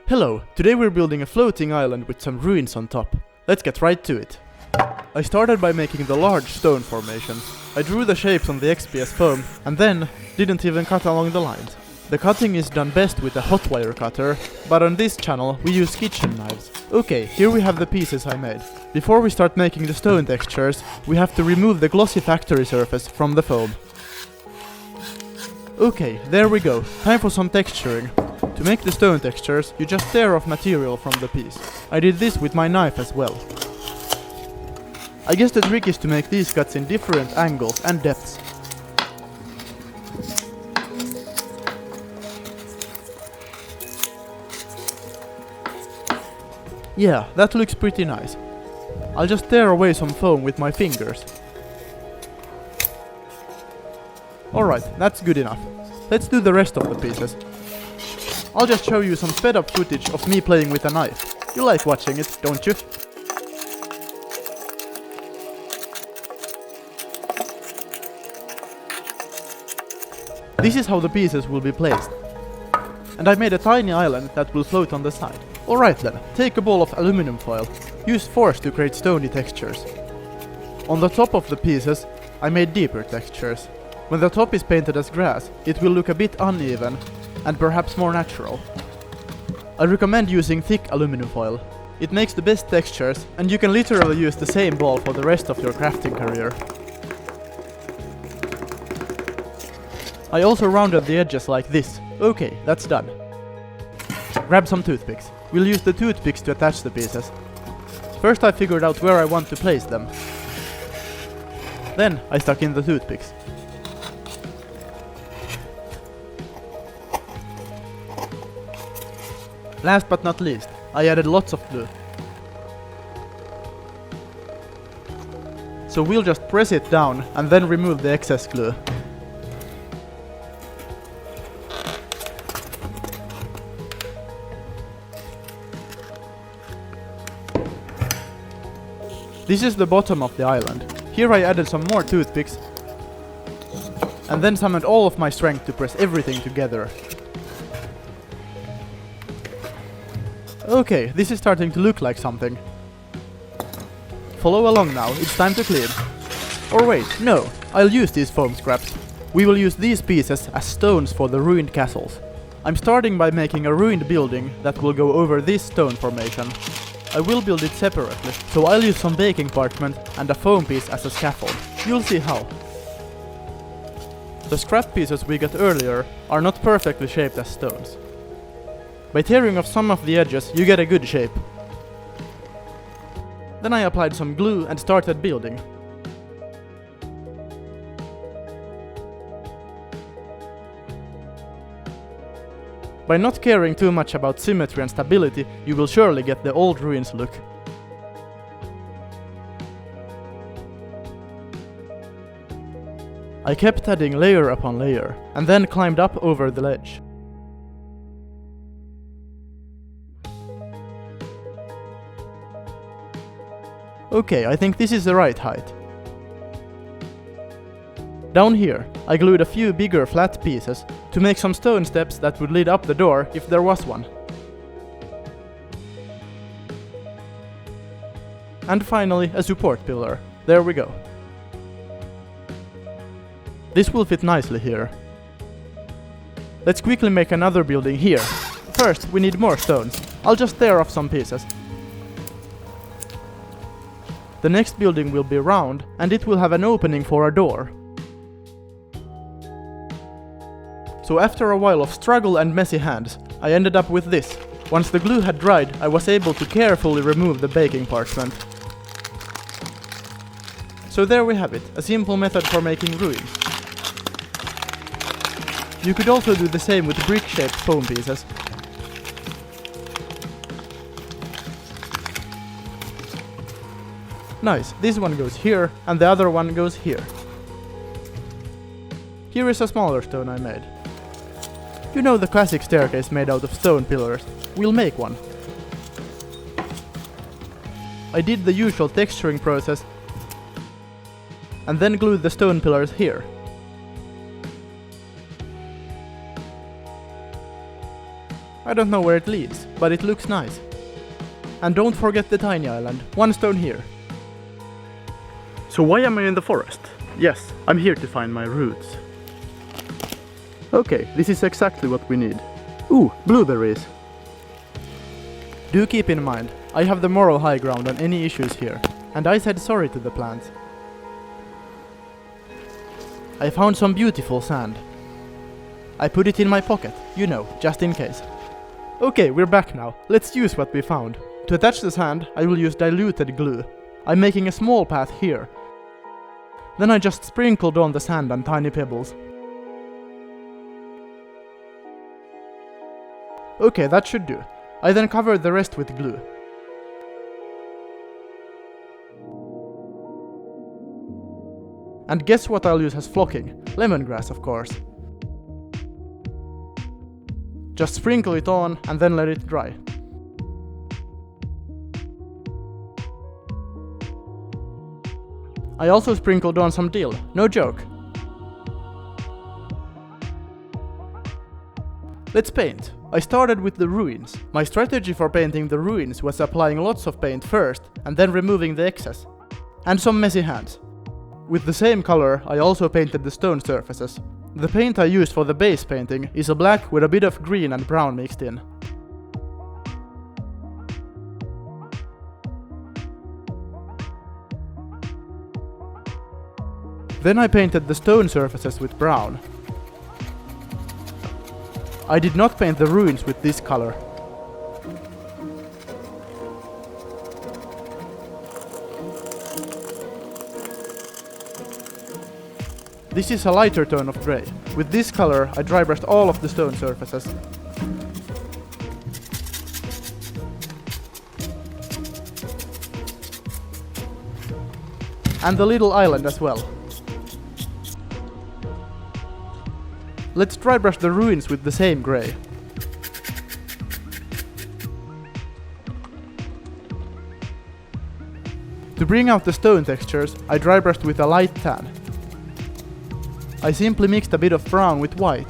Hello, today we're building a floating island with some ruins on top. Let's get right to it. I started by making the large stone formation. I drew the shapes on the XPS foam and then didn't even cut along the lines. The cutting is done best with a hot wire cutter, but on this channel we use kitchen knives. Okay, here we have the pieces I made. Before we start making the stone textures, we have to remove the glossy factory surface from the foam. Okay, there we go. Time for some texturing. To make the stone textures, you just tear off material from the piece. I did this with my knife as well. I guess the trick is to make these cuts in different angles and depths. Yeah, that looks pretty nice. I'll just tear away some foam with my fingers. Alright, that's good enough. Let's do the rest of the pieces. I'll just show you some sped up footage of me playing with a knife. You like watching it, don't you? This is how the pieces will be placed. And I made a tiny island that will float on the side. Alright then, take a ball of aluminum foil. Use force to create stony textures. On the top of the pieces, I made deeper textures. When the top is painted as grass, it will look a bit uneven and perhaps more natural. I recommend using thick aluminum foil. It makes the best textures and you can literally use the same ball for the rest of your crafting career. I also rounded the edges like this. Okay, that's done. Grab some toothpicks. We'll use the toothpicks to attach the pieces. First I figured out where I want to place them. Then I stuck in the toothpicks. Last but not least, I added lots of glue. So we'll just press it down and then remove the excess glue. This is the bottom of the island. Here I added some more toothpicks and then summoned all of my strength to press everything together. Okay, this is starting to look like something. Follow along now, it's time to clean. Or wait, no, I'll use these foam scraps. We will use these pieces as stones for the ruined castles. I'm starting by making a ruined building that will go over this stone formation. I will build it separately, so I'll use some baking parchment and a foam piece as a scaffold. You'll see how. The scrap pieces we got earlier are not perfectly shaped as stones. By tearing off some of the edges, you get a good shape. Then I applied some glue and started building. By not caring too much about symmetry and stability, you will surely get the old ruins look. I kept adding layer upon layer, and then climbed up over the ledge. Okay, I think this is the right height. Down here, I glued a few bigger flat pieces to make some stone steps that would lead up the door if there was one. And finally, a support pillar. There we go. This will fit nicely here. Let's quickly make another building here. First, we need more stones. I'll just tear off some pieces. The next building will be round, and it will have an opening for a door. So after a while of struggle and messy hands, I ended up with this. Once the glue had dried, I was able to carefully remove the baking parchment. So there we have it, a simple method for making ruins. You could also do the same with brick-shaped foam pieces. Nice, this one goes here, and the other one goes here. Here is a smaller stone I made. You know the classic staircase made out of stone pillars. We'll make one. I did the usual texturing process, and then glued the stone pillars here. I don't know where it leads, but it looks nice. And don't forget the tiny island, 1 stone here. So why am I in the forest? Yes, I'm here to find my roots. Okay, this is exactly what we need. Ooh, blueberries. Do keep in mind, I have the moral high ground on any issues here, and I said sorry to the plants. I found some beautiful sand. I put it in my pocket, you know, just in case. Okay, we're back now. Let's use what we found. To attach the sand, I will use diluted glue. I'm making a small path here. Then I just sprinkled on the sand and tiny pebbles. Okay, that should do. I then covered the rest with glue. And guess what I'll use as flocking? Lemongrass, of course. Just sprinkle it on and then let it dry. I also sprinkled on some dill, no joke. Let's paint. I started with the ruins. My strategy for painting the ruins was applying lots of paint first and then removing the excess. And some messy hands. With the same color, I also painted the stone surfaces. The paint I used for the base painting is a black with a bit of green and brown mixed in. Then I painted the stone surfaces with brown. I did not paint the ruins with this color. This is a lighter tone of grey. With this color, I dry brushed all of the stone surfaces. And the little island as well. Let's dry brush the ruins with the same grey. To bring out the stone textures, I dry brushed with a light tan. I simply mixed a bit of brown with white.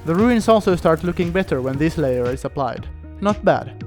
The ruins also start looking better when this layer is applied. Not bad.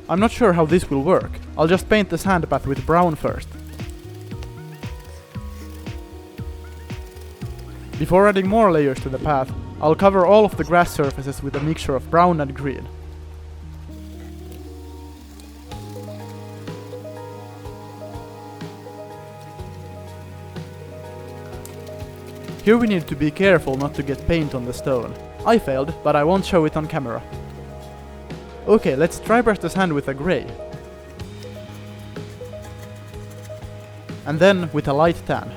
I'm not sure how this will work. I'll just paint the sand path with brown first. Before adding more layers to the path, I'll cover all of the grass surfaces with a mixture of brown and green. Here we need to be careful not to get paint on the stone. I failed, but I won't show it on camera. Okay, let's dry brush the sand with a grey. And then with a light tan.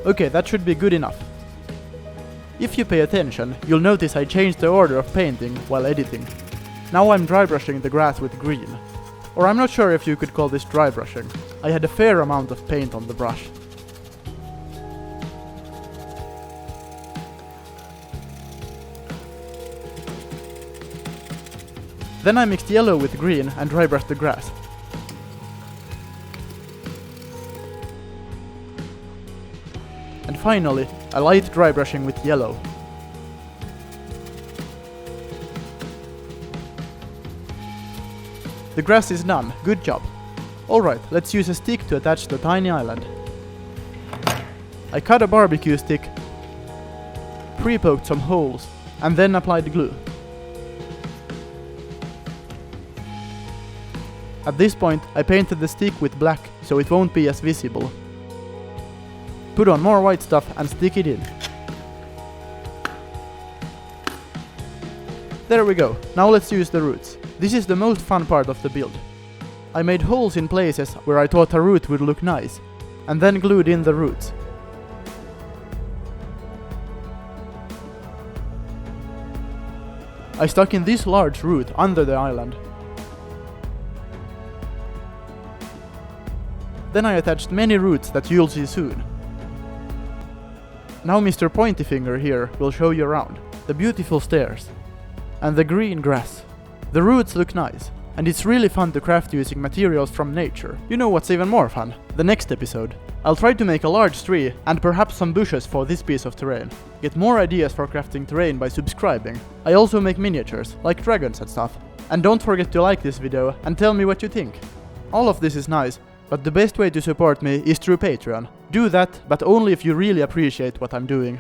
Okay, that should be good enough. If you pay attention, you'll notice I changed the order of painting while editing. Now I'm dry brushing the grass with green. Or I'm not sure if you could call this dry brushing. I had a fair amount of paint on the brush. Then I mixed yellow with green and dry brushed the grass. And finally, a light dry brushing with yellow. The grass is done, good job. Alright, let's use a stick to attach the tiny island. I cut a barbecue stick, pre-poked some holes, and then applied glue. At this point, I painted the stick with black, so it won't be as visible. Put on more white stuff and stick it in. There we go, now let's use the roots. This is the most fun part of the build. I made holes in places where I thought a root would look nice, and then glued in the roots. I stuck in this large root under the island. Then I attached many roots that you'll see soon. Now Mr. Pointy Finger here will show you around. The beautiful stairs. And the green grass. The roots look nice. And it's really fun to craft using materials from nature. You know what's even more fun? The next episode. I'll try to make a large tree and perhaps some bushes for this piece of terrain. Get more ideas for crafting terrain by subscribing. I also make miniatures, like dragons and stuff. And don't forget to like this video and tell me what you think. All of this is nice, but the best way to support me is through Patreon. Do that, but only if you really appreciate what I'm doing.